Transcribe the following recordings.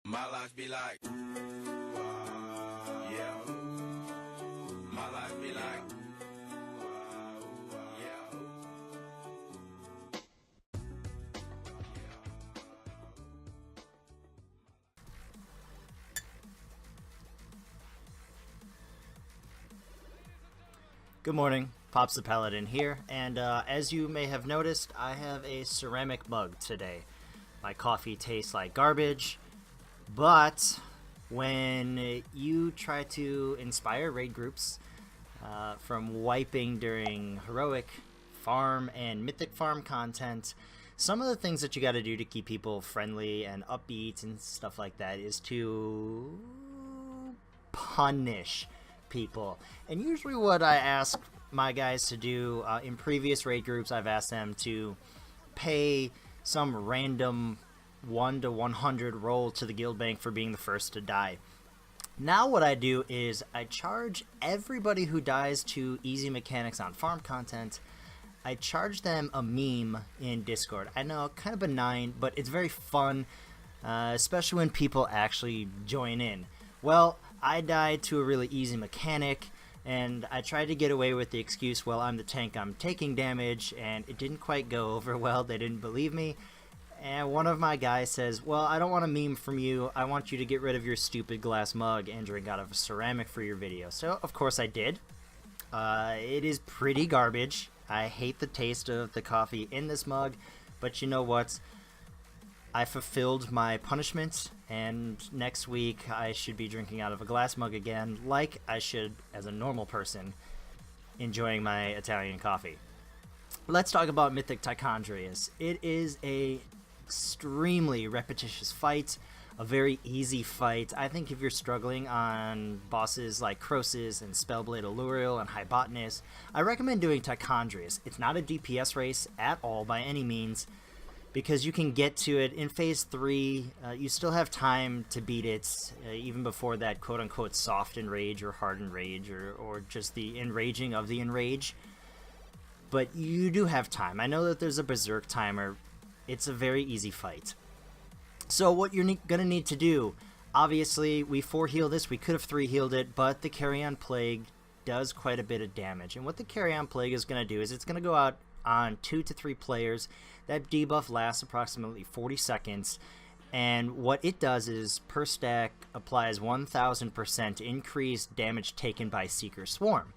My life be like, yeah. My life be like, yeah. Good morning, Pops the Paladin here, and as you may have noticed, I have a ceramic mug today. My coffee tastes like garbage, but when you try to inspire raid groups from wiping during heroic farm and mythic farm content, some of the things that you got to do to keep people friendly and upbeat and stuff like that is to punish people. And usually what I ask my guys to do in previous raid groups, I've asked them to pay some random 1 to 100 roll to the guild bank for being the first to die. Now what I do is I charge everybody who dies to easy mechanics on farm content. I charge them a meme in Discord. I know, kind of benign, but it's very fun, especially when people actually join in. Well, I died to a really easy mechanic, and I tried to get away with the excuse, well, I'm the tank, I'm taking damage, and it didn't quite go over well. They didn't believe me. And one of my guys says, well, I don't want a meme from you. I want you to get rid of your stupid glass mug and drink out of a ceramic for your video. So, of course, I did. It is pretty garbage. I hate the taste of the coffee in this mug, but you know what? I fulfilled my punishment, and next week I should be drinking out of a glass mug again, like I should as a normal person, enjoying my Italian coffee. Let's talk about Mythic Tichondrius. It is a extremely repetitious fight, a very easy fight. I think if you're struggling on bosses like Croesus and Spellblade Alluriel and Hybotanus, I recommend doing Tichondrius. It's not a DPS race at all by any means, because you can get to it in phase 3. You still have time to beat it, even before that quote-unquote soft enrage or hard enrage, or just the enraging of the enrage. But you do have time. I know that there's a berserk timer. It's a very easy fight. So what you're going to need to do, obviously we 4-heal this, we could have 3-healed it, but the Carion Plague does quite a bit of damage. And what the Carion Plague is going to do is it's going to go out on 2 to 3 players. That debuff lasts approximately 40 seconds. And what it does is per stack applies 1000% increased damage taken by Seeker Swarm.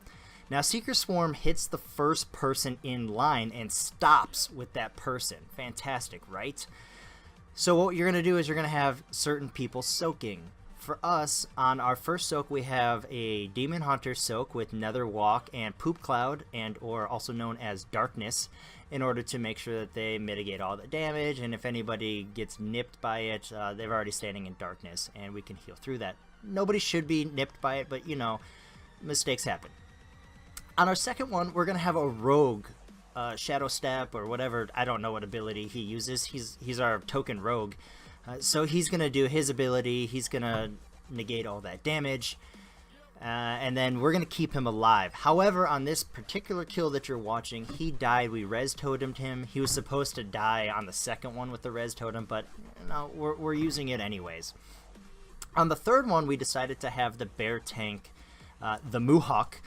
Now, Seeker Swarm hits the first person in line and stops with that person. Fantastic, right? So what you're going to do is you're going to have certain people soaking. For us, on our first soak, we have a Demon Hunter soak with Nether Walk and Poop Cloud, and or also known as Darkness, in order to make sure that they mitigate all the damage, and if anybody gets nipped by it, they're already standing in darkness, and we can heal through that. Nobody should be nipped by it, but, you know, mistakes happen. On our second one, we're going to have a rogue, Shadow Step or whatever. I don't know what ability he uses. He's our token rogue. So he's going to do his ability. He's going to negate all that damage. And then we're going to keep him alive. However, on this particular kill that you're watching, he died. We res totemed him. He was supposed to die on the second one with the res totem, but no, we're using it anyways. On the third one, we decided to have the bear tank, the Mohawk,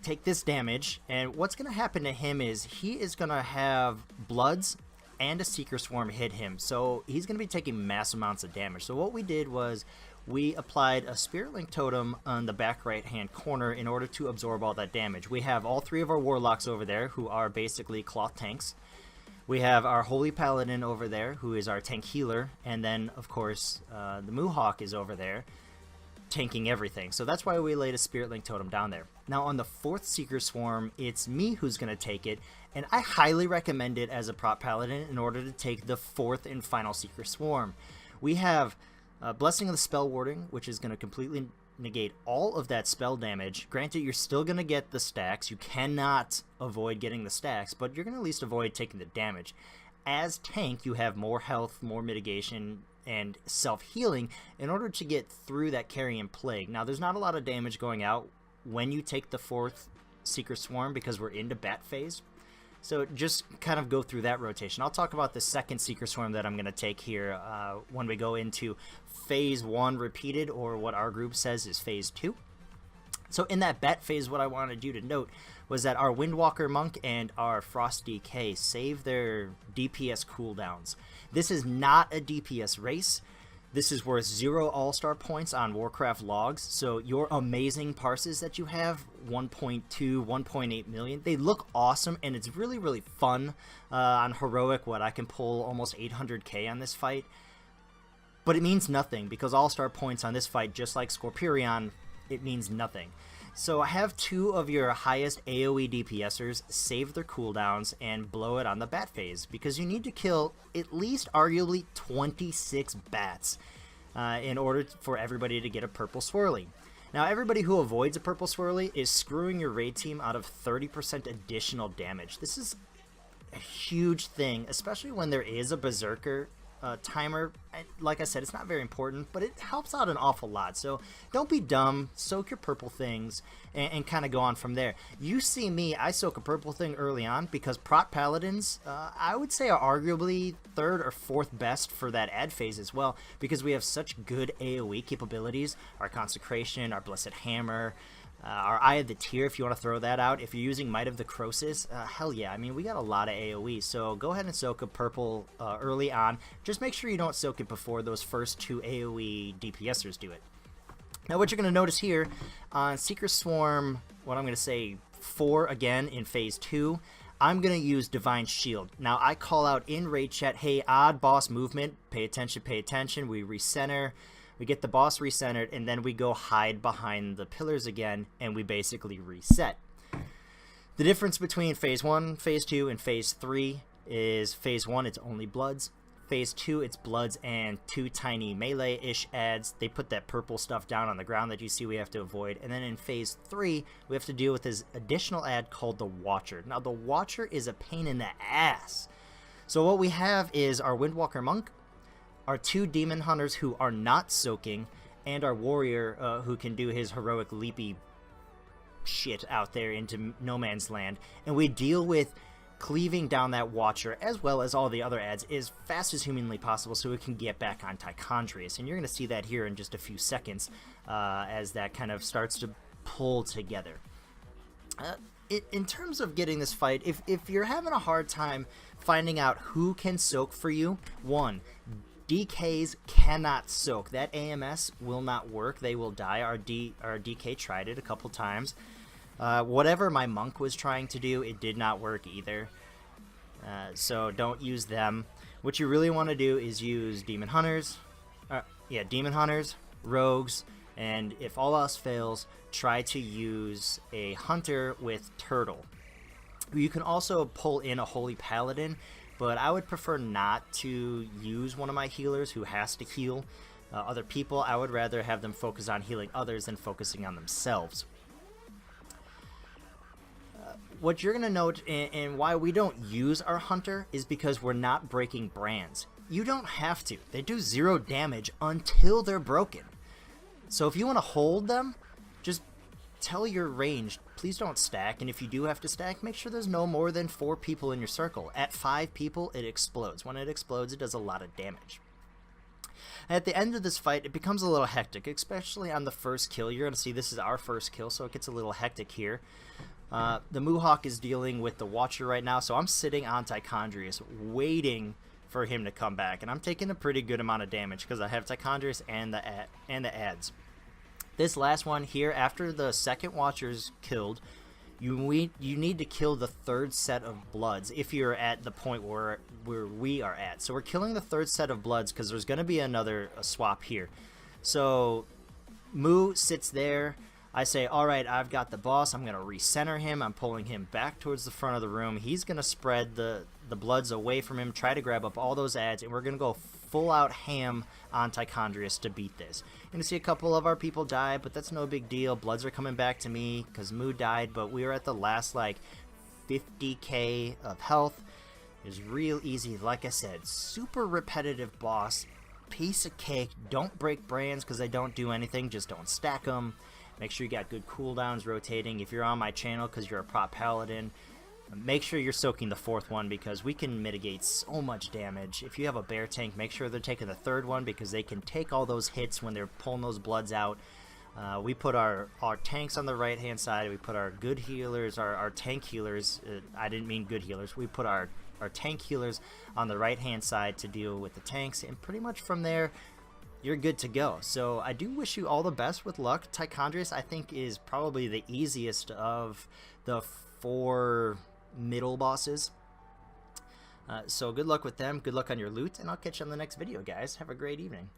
take this damage, and what's going to happen to him is he is going to have Bloods and a Seeker Swarm hit him, so he's going to be taking mass amounts of damage. So what we did was we applied a Spirit Link Totem on the back right hand corner in order to absorb all that damage. We have all 3 of our Warlocks over there, who are basically cloth tanks. We have our Holy Paladin over there, who is our tank healer, and then of course the Mohawk is over there tanking everything. So that's why we laid a Spirit Link Totem down there. Now on the 4th Seeker Swarm, it's me who's going to take it, and I highly recommend it as a Prot Paladin in order to take the 4th and final Seeker Swarm. We have Blessing of the Spell Warding, which is going to completely negate all of that spell damage. Granted, you're still going to get the stacks. You cannot avoid getting the stacks, but you're going to at least avoid taking the damage. As tank, you have more health, more mitigation, and self-healing in order to get through that Carion Plague. Now, there's not a lot of damage going out when you take the 4th Seeker Swarm because we're into bat phase. So just kind of go through that rotation. I'll talk about the second Seeker Swarm that I'm going to take here when we go into Phase 1 repeated, or what our group says is Phase 2. So in that bet phase, what I wanted you to note was that our Windwalker Monk and our Frost DK save their DPS cooldowns. This is not a DPS race. This is worth 0 all-star points on Warcraft logs, so your amazing parses that you have, 1.2, 1.8 million, they look awesome, and it's really, really fun on Heroic. I can pull almost 800k on this fight, but it means nothing, because all-star points on this fight, just like Scorpirion, it means nothing. So I have 2 of your highest AoE DPSers save their cooldowns and blow it on the bat phase, because you need to kill at least arguably 26 bats in order for everybody to get a purple swirly. Now everybody who avoids a purple swirly is screwing your raid team out of 30% additional damage. This is a huge thing, especially when there is a berserker timer. Like I said, it's not very important, but it helps out an awful lot. So don't be dumb, soak your purple things and kind of go on from there. You see me, I soak a purple thing early on because Prot Paladins, I would say, are arguably 3rd or 4th best for that ad phase as well, because we have such good AoE capabilities. Our Consecration, our Blessed Hammer, our Eye of the Tear, if you want to throw that out. If you're using Might of the Croesus, hell yeah. I mean, we got a lot of AoE, so go ahead and soak a purple early on. Just make sure you don't soak it before those first 2 AoE DPSers do it. Now, what you're going to notice here on Seeker Swarm, what I'm going to say 4 again in Phase 2, I'm going to use Divine Shield. Now, I call out in raid chat, hey, odd boss movement, pay attention, we recenter. We get the boss recentered, and then we go hide behind the pillars again, and we basically reset. The difference between Phase 1, Phase 2, and Phase 3 is Phase 1, it's only Bloods. Phase 2, it's Bloods and 2 tiny melee-ish adds. They put that purple stuff down on the ground that you see we have to avoid. And then in Phase 3, we have to deal with this additional add called the Watcher. Now, the Watcher is a pain in the ass. So what we have is our Windwalker Monk, our 2 demon hunters who are not soaking, and our warrior who can do his heroic leapy shit out there into no man's land. And we deal with cleaving down that Watcher as well as all the other ads as fast as humanly possible so we can get back on Tichondrius. And you're going to see that here in just a few seconds as that kind of starts to pull together. In terms of getting this fight, if you're having a hard time finding out who can soak for you, 1, DKs cannot soak. That AMS will not work. They will die. Our DK tried it a couple times. Whatever my monk was trying to do, it did not work either. So don't use them. What you really want to do is use Demon Hunters. Demon Hunters, Rogues, and if all else fails, try to use a Hunter with Turtle. You can also pull in a Holy Paladin, but I would prefer not to use one of my healers who has to heal other people. I would rather have them focus on healing others than focusing on themselves. What you're going to note and why we don't use our Hunter is because we're not breaking brands. You don't have to. They do 0 damage until they're broken. So if you want to hold them, just tell your range, please don't stack, and if you do have to stack, make sure there's no more than 4 people in your circle. At 5 people, it explodes. When it explodes, it does a lot of damage. At the end of this fight, it becomes a little hectic, especially on the first kill. You're going to see this is our first kill, so it gets a little hectic here. The Moohawk is dealing with the Watcher right now, so I'm sitting on Tichondrius, waiting for him to come back, and I'm taking a pretty good amount of damage because I have Tichondrius and the ads. This last one here, after the second Watcher's killed, you need to kill the 3rd set of Bloods if you're at the point where we are at. So we're killing the 3rd set of Bloods because there's going to be another swap here. So Moo sits there. I say, alright, I've got the boss. I'm going to recenter him. I'm pulling him back towards the front of the room. He's going to spread the Bloods away from him, try to grab up all those ads, and we're going to go full out ham on Tichondrius to beat this. You're going to see a couple of our people die, but that's no big deal. Bloods are coming back to me because Moo died, but we were at the last, 50k of health. It was real easy. Like I said, super repetitive boss. Piece of cake. Don't break brands because they don't do anything. Just don't stack them. Make sure you got good cooldowns rotating. If you're on my channel because you're a Prot Paladin, Make sure you're soaking the 4th one because we can mitigate so much damage. If you have a bear tank, make sure they're taking the 3rd one because they can take all those hits when they're pulling those bloods out. We put our tanks on the right hand side. We put our good healers, our tank healers. I didn't mean good healers. We put our tank healers on the right hand side to deal with the tanks, and pretty much from there you're good to go. So I do wish you all the best with luck. Tichondrius I think is probably the easiest of the 4 middle bosses. So good luck with them, good luck on your loot, and I'll catch you on the next video, guys. Have a great evening.